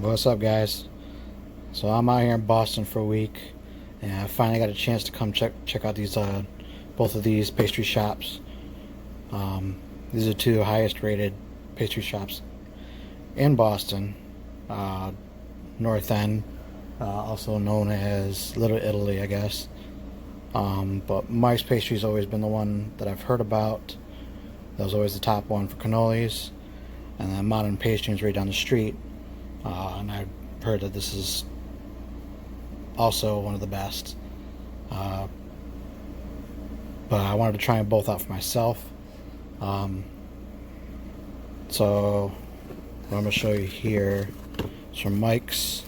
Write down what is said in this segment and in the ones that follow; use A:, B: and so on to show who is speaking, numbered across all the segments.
A: What's up, guys? So I'm out here in Boston for a week, and I finally got a chance to come check out these both of these pastry shops. These are two highest rated pastry shops in Boston. uh, North End, also known as Little Italy, I guess. But Mike's Pastry's always been the one that I've heard about. That was always the top one for cannolis, and then Modern Pastry is right down the street. And I've heard that this is also one of the best. Uh, but I wanted to try them both out for myself. So what I'm going to show you here is from Mike's.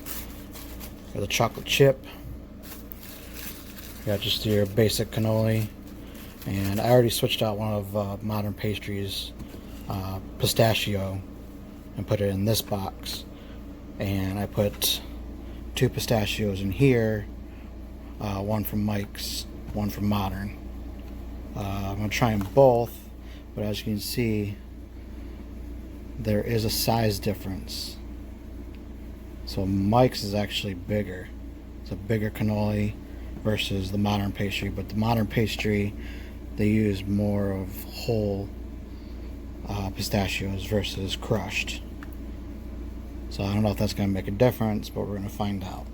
A: Got the chocolate chip. Got just your basic cannoli. And I already switched out one of Modern Pastry's pistachio and put it in this box. And I put 2 pistachios in here, one from Mike's, one from Modern. I'm going to try them both, but as you can see, there is a size difference. So Mike's is actually bigger. It's a bigger cannoli versus the Modern Pastry, but the Modern Pastry, they use more of whole pistachios versus crushed. So I don't know if that's going to make a difference, but we're going to find out.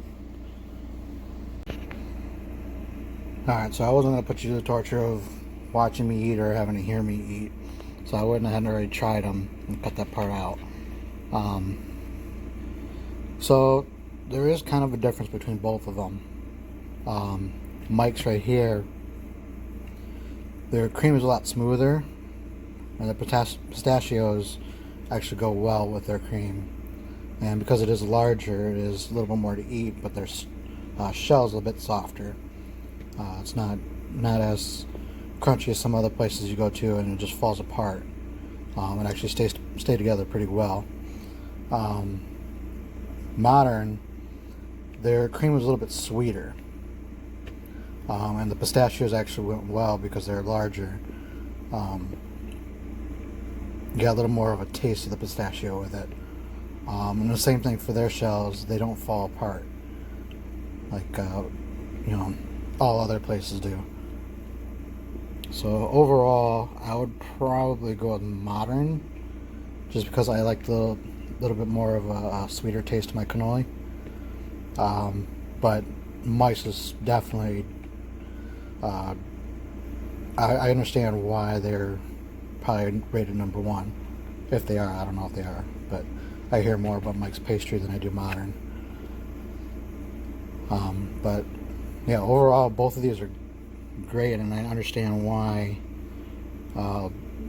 A: Alright, so I wasn't going to put you to the torture of watching me eat or having to hear me eat. So I wouldn't have already tried them and cut that part out. So there is kind of a difference between both of them. Mike's right here, their cream is a lot smoother, and the pistachios actually go well with their cream. And because it is larger, it is a little bit more to eat, but their shell's a little bit softer. It's not as crunchy as some other places you go to, and it just falls apart. It actually stay together pretty well. Modern, their cream was a little bit sweeter, and the pistachios actually went well because they're larger. You got a little more of a taste of the pistachio with it. And the same thing for their shells, they don't fall apart like all other places do. So overall, I would probably go with Modern, just because I like the little bit more of a sweeter taste to my cannoli. But Mike's is definitely, I understand why they're probably rated number 1. If they are, I don't know if they are, but I hear more about Mike's Pastry than I do Modern. But yeah, overall, both of these are great, and I understand why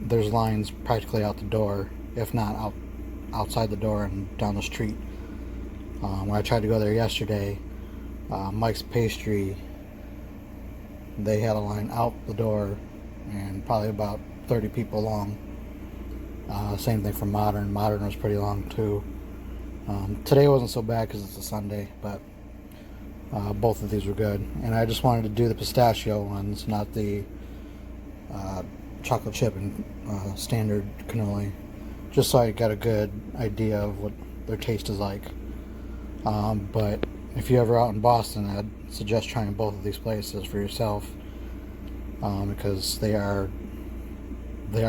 A: there's lines practically out the door, if not outside the door and down the street. When I tried to go there yesterday, Mike's Pastry, they had a line out the door and probably about 30 people long. Same thing for Modern. Modern was pretty long too. Today wasn't so bad because it's a Sunday, but both of these were good. And I just wanted to do the pistachio ones, not the chocolate chip and standard cannoli, just so I got a good idea of what their taste is like. But if you're ever out in Boston, I'd suggest trying both of these places for yourself, because they are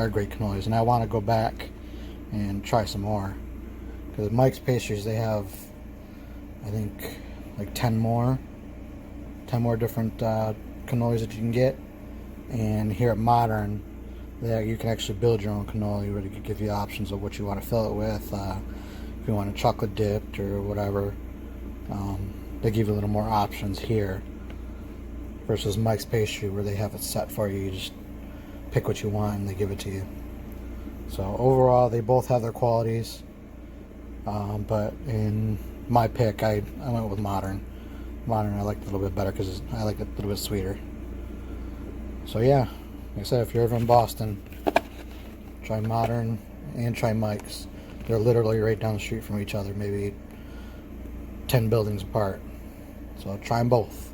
A: great cannolis, and I want to go back and try some more. Because Mike's Pastries, they have, I think, like 10 more different cannolis that you can get. And here at Modern, you can actually build your own cannoli, where they could give you options of what you want to fill it with. If you want a chocolate dipped or whatever, they give you a little more options here versus Mike's Pastry, where they have it set for you. You just pick what you want and they give it to you. So overall, they both have their qualities, but in my pick, I went with Modern. Modern I liked a little bit better because I like it a little bit sweeter. So yeah, like I said, if you're ever in Boston, try Modern and try Mike's. They're literally right down the street from each other, maybe 10 buildings apart. So try them both.